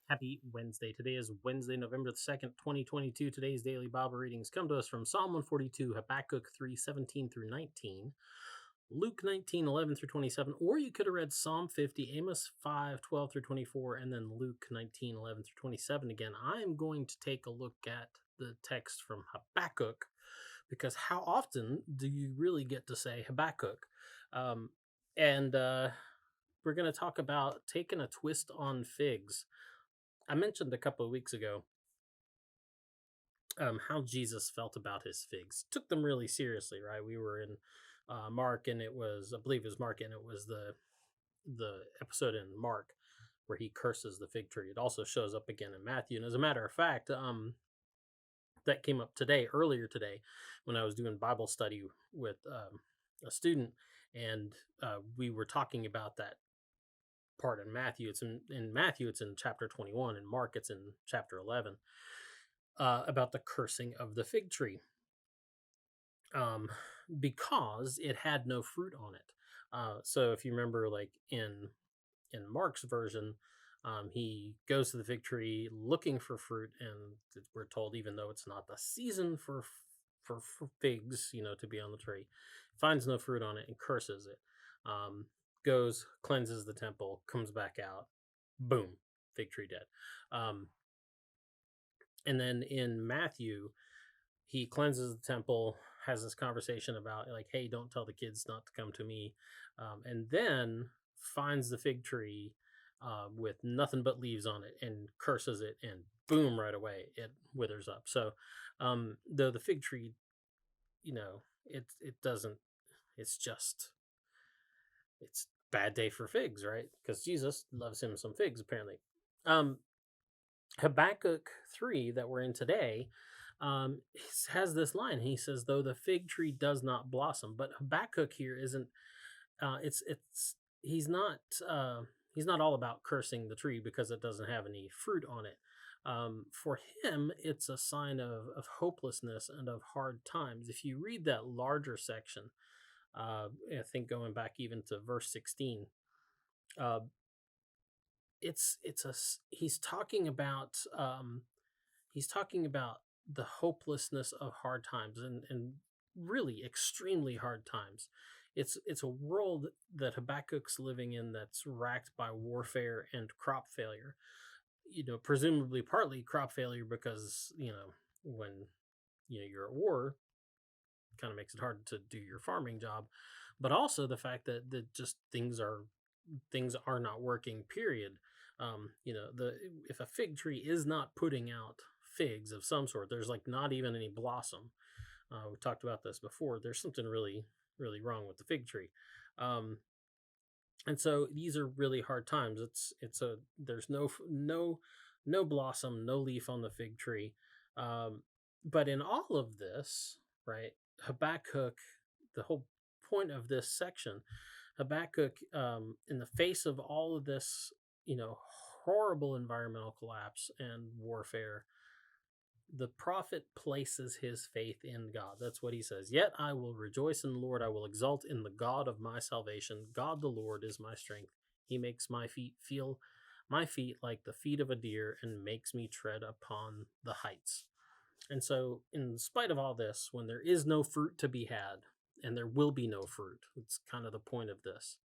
Happy Wednesday. Today is Wednesday, November the 2nd, 2022. Today's daily Bible readings come to us from Psalm 142, Habakkuk 3:17 through 19, Luke 19:11 through 27, or you could have read Psalm 50, Amos 5:12 through 24, and then Luke 19:11 through 27 again. I am going to take a look at the text from Habakkuk because how often do you really get to say Habakkuk? And We're going to talk about taking a twist on figs. I mentioned a couple of weeks ago how Jesus felt about his figs. Took them really seriously, right? We were in Mark, and I believe it was Mark, and it was the episode in Mark where he curses the fig tree. It also shows up again in Matthew, and as a matter of fact, that came up earlier today, when I was doing Bible study with a student, and we were talking about that part in Matthew. It's in Matthew, it's in chapter 21. In Mark, it's in chapter 11, about the cursing of the fig tree, because it had no fruit on it. So if you remember, like in Mark's version, he goes to the fig tree looking for fruit, and we're told, even though it's not the season for figs, to be on the tree, finds no fruit on it and curses it. Goes, cleanses the temple, comes back out, boom, fig tree dead. And then in Matthew, he cleanses the temple, has this conversation about, like, hey, don't tell the kids not to come to me, and then finds the fig tree with nothing but leaves on it and curses it, and boom, right away it withers up. So though the fig tree, it doesn't, it's bad day for figs, right? Because Jesus loves him some figs, apparently. Habakkuk 3 that we're in today has this line. He says, though the fig tree does not blossom. But Habakkuk here isn't, he's not all about cursing the tree because it doesn't have any fruit on it. For him, it's a sign of hopelessness and of hard times. If you read that larger section, I think going back even to verse 16, he's talking about the hopelessness of hard times, and really extremely hard times. It's a world that Habakkuk's living in that's racked by warfare and crop failure. Presumably partly crop failure because when you're at war, kind of makes it hard to do your farming job, but also the fact that just things are not working, period. If a fig tree is not putting out figs of some sort, there's like not even any blossom. We talked about this before. There's something really, really wrong with the fig tree. And so these are really hard times. There's no blossom, no leaf on the fig tree. But in all of this, right, Habakkuk, the whole point of this section, Habakkuk, in the face of all of this, horrible environmental collapse and warfare, the prophet places his faith in God. That's what he says. Yet I will rejoice in the Lord. I will exult in the God of my salvation. God the Lord is my strength. He makes my feet like the feet of a deer, and makes me tread upon the heights. And so, in spite of all this, when there is no fruit to be had, and there will be no fruit, it's kind of the point of this,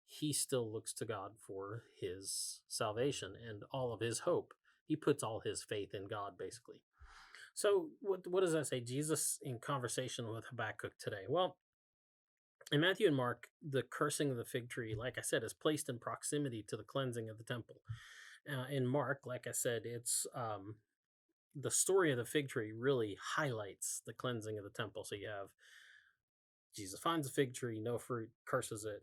he still looks to God for his salvation and all of his hope. He puts all his faith in God, basically. So what does that say? Jesus in conversation with Habakkuk today. Well, in Matthew and Mark, the cursing of the fig tree, like I said, is placed in proximity to the cleansing of the temple. In Mark, like I said, it's the story of the fig tree really highlights the cleansing of the temple. So you have Jesus finds a fig tree, no fruit, curses it,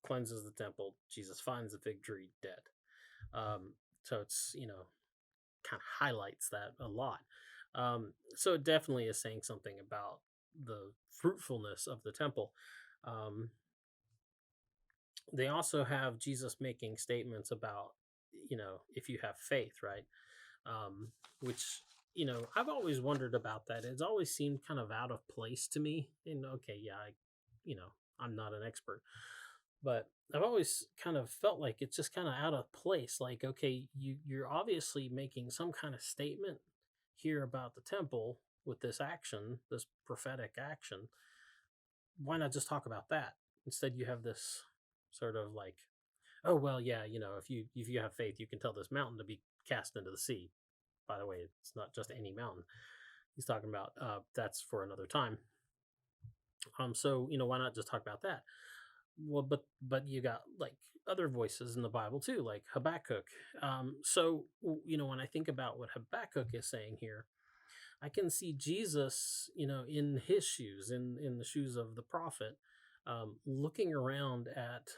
cleanses the temple. Jesus finds the fig tree dead. So it's, kind of highlights that a lot. So it definitely is saying something about the fruitfulness of the temple. They also have Jesus making statements about, if you have faith, right? Which, I've always wondered about that. It's always seemed kind of out of place to me. And okay, yeah, I'm not an expert, But I've always kind of felt like it's just kind of out of place. Like, okay, you're obviously making some kind of statement here about the temple with this action, this prophetic action. Why not just talk about that? Instead, you have this sort of like, oh well, yeah, if you have faith, you can tell this mountain to be cast into the sea. By the way, it's not just any mountain he's talking about. That's for another time. So why not just talk about that? Well, but you got like other voices in the Bible too, like Habakkuk. When I think about what Habakkuk is saying here, I can see Jesus, in his shoes, in the shoes of the prophet, looking around at,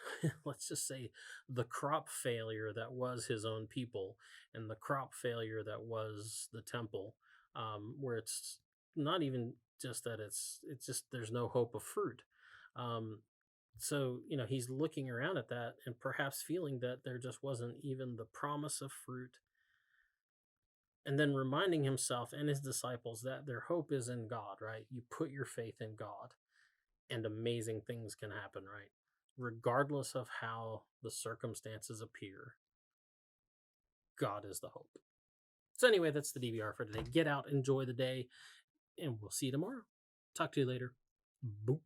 let's just say, the crop failure that was his own people and the crop failure that was the temple, where it's not even just that it's just there's no hope of fruit. Um, he's looking around at that and perhaps feeling that there just wasn't even the promise of fruit, and then reminding himself and his disciples that their hope is in God, right? You put your faith in God and amazing things can happen, right? Regardless of how the circumstances appear, God is the hope. So, anyway, that's the DVR for today. Get out, enjoy the day, and we'll see you tomorrow. Talk to you later. Boop.